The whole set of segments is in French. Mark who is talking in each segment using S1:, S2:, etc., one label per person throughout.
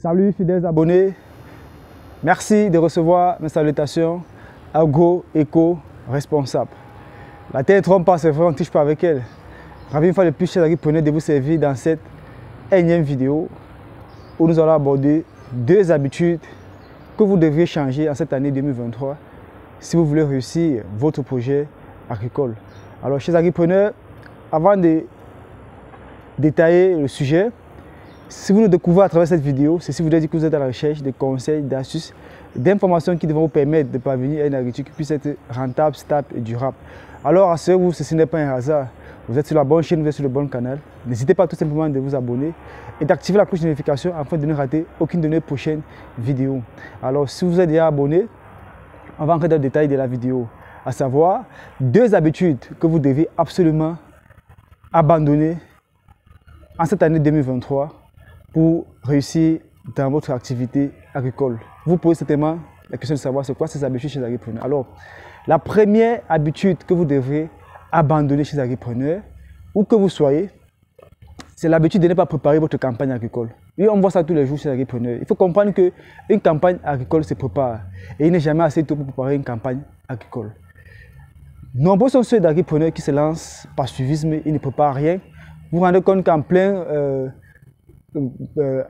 S1: Salut fidèles abonnés, merci de recevoir mes salutations. Agro, éco, responsable. La terre ne trompe pas, c'est vrai, on ne touche pas avec elle. Ravi une fois de plus, chers agriculteurs, de vous servir dans cette énième vidéo où nous allons aborder deux habitudes que vous devriez changer en cette année 2023 si vous voulez réussir votre projet agricole. Alors, chers agripreneurs, avant de détailler le sujet, si vous nous découvrez à travers cette vidéo, c'est si vous dites que vous êtes à la recherche de conseils, d'astuces, d'informations qui vont vous permettre de parvenir à une agriculture qui puisse être rentable, stable et durable. Alors, assurez-vous, ceci n'est pas un hasard. Vous êtes sur la bonne chaîne, vous êtes sur le bon canal. N'hésitez pas tout simplement de vous abonner et d'activer la cloche de notification afin de ne rater aucune de nos prochaines vidéos. Alors, si vous êtes déjà abonné, on va entrer dans le détail de la vidéo, à savoir deux habitudes que vous devez absolument abandonner en cette année 2023 pour réussir dans votre activité agricole. Vous posez certainement la question de savoir c'est quoi ces habitudes chez les agripreneurs. Alors, la première habitude que vous devrez abandonner chez les agripreneurs, où que vous soyez, c'est l'habitude de ne pas préparer votre campagne agricole. Et on voit ça tous les jours chez les agripreneurs. Il faut comprendre qu'une campagne agricole se prépare et il n'est jamais assez tôt pour préparer une campagne agricole. Nombreux sont ceux d'agripreneurs qui se lancent par suivisme, ils ne préparent rien. Vous vous rendez compte qu'en plein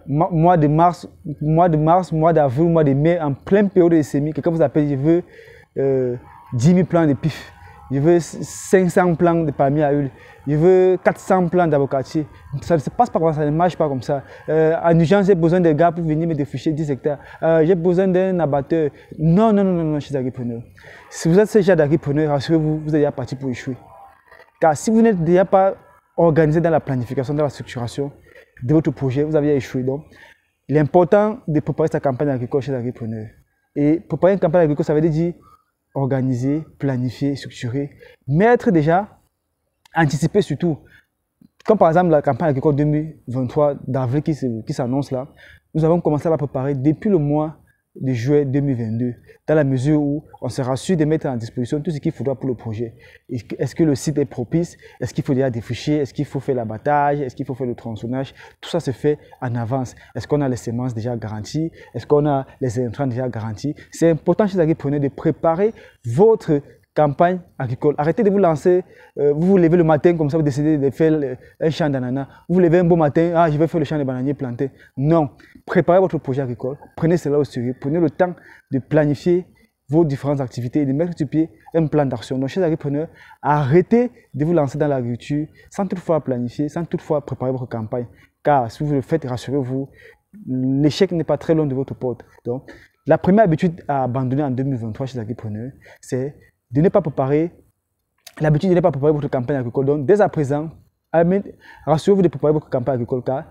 S1: mois de mars, mois d'avril, mois de mai, en pleine période de semis, quelqu'un vous appelle, je veux 10 000 plants de pif, je veux 500 plants de palmiers à huile, je veux 400 plants d'avocatier. Ça ne se passe pas comme ça, ça ne marche pas comme ça. En urgence, j'ai besoin de gars pour venir me défricher 10 hectares. J'ai besoin d'un abatteur. Non, chez les agripreneurs. Si vous êtes ce genre d'agripreneur, rassurez-vous, vous êtes déjà parti pour échouer. Car si vous n'êtes déjà pas organisé dans la planification, dans la structuration de votre projet, vous avez échoué. Donc, il est important de préparer sa campagne agricole chez les agripreneurs. Et préparer une campagne agricole, ça veut dire organiser, planifier, structurer, mettre déjà, anticiper surtout. Comme par exemple la campagne agricole 2023 d'avril qui s'annonce là, nous avons commencé à la préparer depuis le mois de juillet 2022, dans la mesure où on sera sûr de mettre en disposition tout ce qu'il faudra pour le projet. Est-ce que le site est propice? Est-ce qu'il faut déjà défricher? Est-ce qu'il faut faire l'abattage? Est-ce qu'il faut faire le tronçonnage? Tout ça se fait en avance. Est-ce qu'on a les semences déjà garanties? Est-ce qu'on a les intrants déjà garantis? C'est important chez les agripreneurs de préparer votre campagne agricole. Arrêtez de vous lancer, vous vous levez le matin comme ça, vous décidez de faire un champ d'ananas. Vous vous levez un beau matin, je vais faire le champ de bananiers plantés. Non, préparez votre projet agricole, prenez cela au sérieux, prenez le temps de planifier vos différentes activités et de mettre sur pied un plan d'action. Donc, chers agripreneurs, arrêtez de vous lancer dans l'agriculture sans toutefois planifier, sans toutefois préparer votre campagne. Car si vous le faites, rassurez-vous, l'échec n'est pas très loin de votre porte. Donc, la première habitude à abandonner en 2023 chez les agripreneurs, c'est de ne pas préparer, l'habitude de ne pas préparer votre campagne agricole. Donc, dès à présent, rassurez-vous de préparer votre campagne agricole car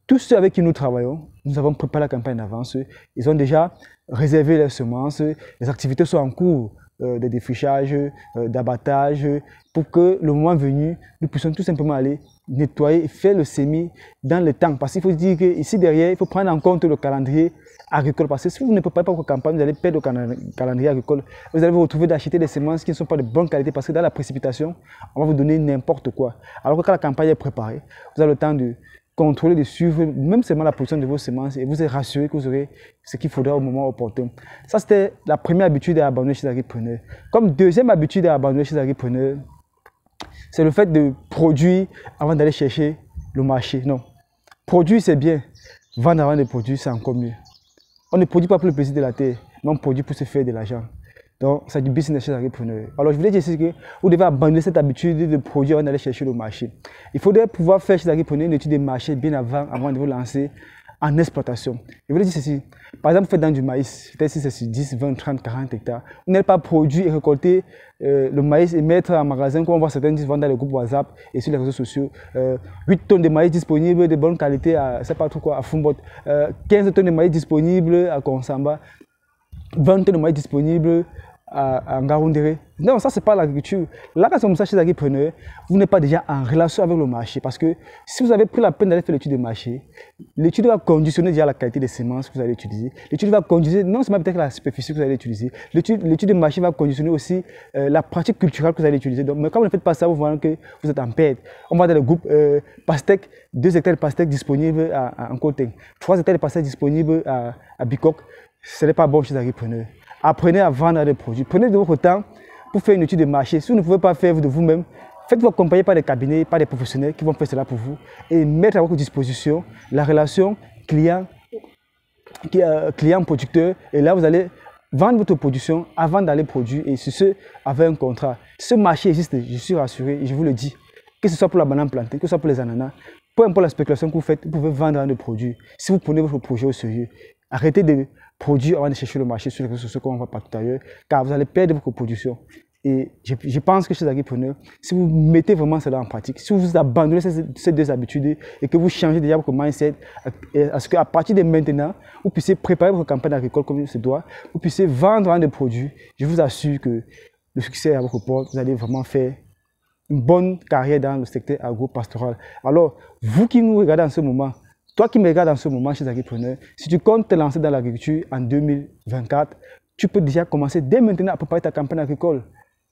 S1: tous ceux avec qui nous travaillons, nous avons préparé la campagne d'avance. Ils ont déjà réservé les semences, les activités sont en cours de défrichage, d'abattage, pour que le moment venu, nous puissions tout simplement aller nettoyer et faire le semis dans le temps. Parce qu'il faut dire qu'ici derrière, il faut prendre en compte le calendrier agricole. Parce que si vous ne préparez pas votre campagne, vous allez perdre le calendrier agricole. Vous allez vous retrouver d'acheter des semences qui ne sont pas de bonne qualité parce que dans la précipitation, on va vous donner n'importe quoi. Alors que quand la campagne est préparée, vous avez le temps de contrôler, de suivre même seulement la position de vos semences et vous êtes rassuré que vous aurez ce qu'il faudra au moment opportun. Ça, c'était la première habitude à abandonner chez les agripreneurs. Comme deuxième habitude à abandonner chez les agripreneurs, c'est le fait de produire avant d'aller chercher le marché. Non. Produire, c'est bien. Vendre avant de produire, c'est encore mieux. On ne produit pas pour le plaisir de la terre, mais on produit pour se faire de l'argent. Donc, c'est du business chez les agripreneurs. Alors, je voulais dire que vous devez abandonner cette habitude de produire avant d'aller chercher le marché. Il faudrait pouvoir faire chez les agripreneurs une étude de marché bien avant de vous lancer en exploitation. Je voulais dire ceci. Par exemple, vous faites dans du maïs, peut-être si c'est sur 10, 20, 30, 40 hectares. Vous n'allez pas produire et récolter le maïs et mettre en magasin, comme on voit certains disent vendre dans les groupes WhatsApp et sur les réseaux sociaux. 8 tonnes de maïs disponibles de bonne qualité à, c'est pas trop quoi, à Fumbot. 15 tonnes de maïs disponibles à Konsamba. 20 tonnes de maïs disponibles à Ngaoundéré. Non, ça, c'est pas l'agriculture. Là, quand c'est comme ça chez les agripreneurs, vous n'êtes pas déjà en relation avec le marché. Parce que si vous avez pris la peine d'aller faire l'étude de marché, l'étude va conditionner déjà la qualité des semences que vous allez utiliser. L'étude va conditionner non seulement peut-être la superficie que vous allez utiliser. L'étude de marché va conditionner aussi la pratique culturelle que vous allez utiliser. Donc, mais quand vous ne faites pas ça, vous voyez que vous êtes en perte. On va dans le groupe pastèque, 2 hectares de pastèque disponibles en Coting, 3 hectares de pastèque disponibles à Bicoque. Ce n'est pas bon chez les agripreneurs. Apprenez à vendre des produits. Prenez de votre temps pour faire une étude de marché. Si vous ne pouvez pas faire de vous-même, faites-vous accompagner par des cabinets, par des professionnels qui vont faire cela pour vous et mettre à votre disposition la relation client-producteur. Et là, vous allez vendre votre production avant d'aller produire et sur ce, avec un contrat. Ce marché existe, je suis rassuré et je vous le dis. Que ce soit pour la banane plantée, que ce soit pour les ananas, peu importe la spéculation que vous faites, vous pouvez vendre un produit. Si vous prenez votre projet au sérieux, arrêtez de produire avant de chercher le marché sur les réseaux sociaux comme on va partout ailleurs, car vous allez perdre votre production. Et je pense que chez les agripreneurs, si vous mettez vraiment cela en pratique, si vous abandonnez ces 2 habitudes et que vous changez déjà votre mindset, à ce qu'à partir de maintenant, vous puissiez préparer votre campagne agricole comme il se doit, vous puissiez vendre un des produits, je vous assure que le succès est à votre porte, vous allez vraiment faire une bonne carrière dans le secteur agro-pastoral. Alors, vous qui nous regardez en ce moment, toi qui me regardes en ce moment chez les agripreneurs, si tu comptes te lancer dans l'agriculture en 2024, tu peux déjà commencer dès maintenant à préparer ta campagne agricole.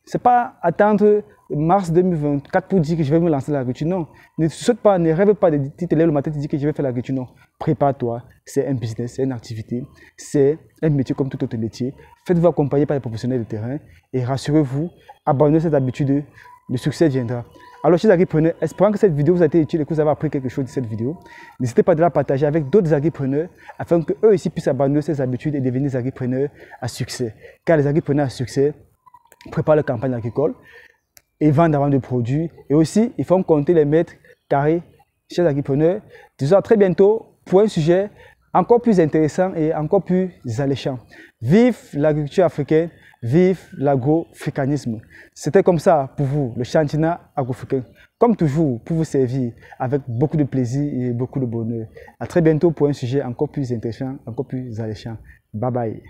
S1: Ce n'est pas attendre mars 2024 pour dire que je vais me lancer dans l'agriculture. Non, ne saute pas, ne rêve pas de te lever le matin et te dire que je vais faire l'agriculture. Non, prépare-toi. C'est un business, c'est une activité, c'est un métier comme tout autre métier. Faites-vous accompagner par les professionnels de terrain et rassurez-vous, abandonnez cette habitude, le succès viendra. Alors, chers agripreneurs, espérant que cette vidéo vous a été utile et que vous avez appris quelque chose de cette vidéo, n'hésitez pas à la partager avec d'autres agripreneurs afin qu'eux aussi puissent abandonner ces habitudes et devenir des agripreneurs à succès. Car les agripreneurs à succès préparent leur campagne agricole et vendent avant de produits. Et aussi, ils font compter les mètres carrés chez les agripreneurs. Disons à très bientôt pour un sujet encore plus intéressant et encore plus alléchant. Vive l'agriculture africaine, vive l'agroafricanisme. C'était comme ça pour vous, le Chantina Agro-Africain. Comme toujours, pour vous servir avec beaucoup de plaisir et beaucoup de bonheur. À très bientôt pour un sujet encore plus intéressant, encore plus alléchant. Bye bye.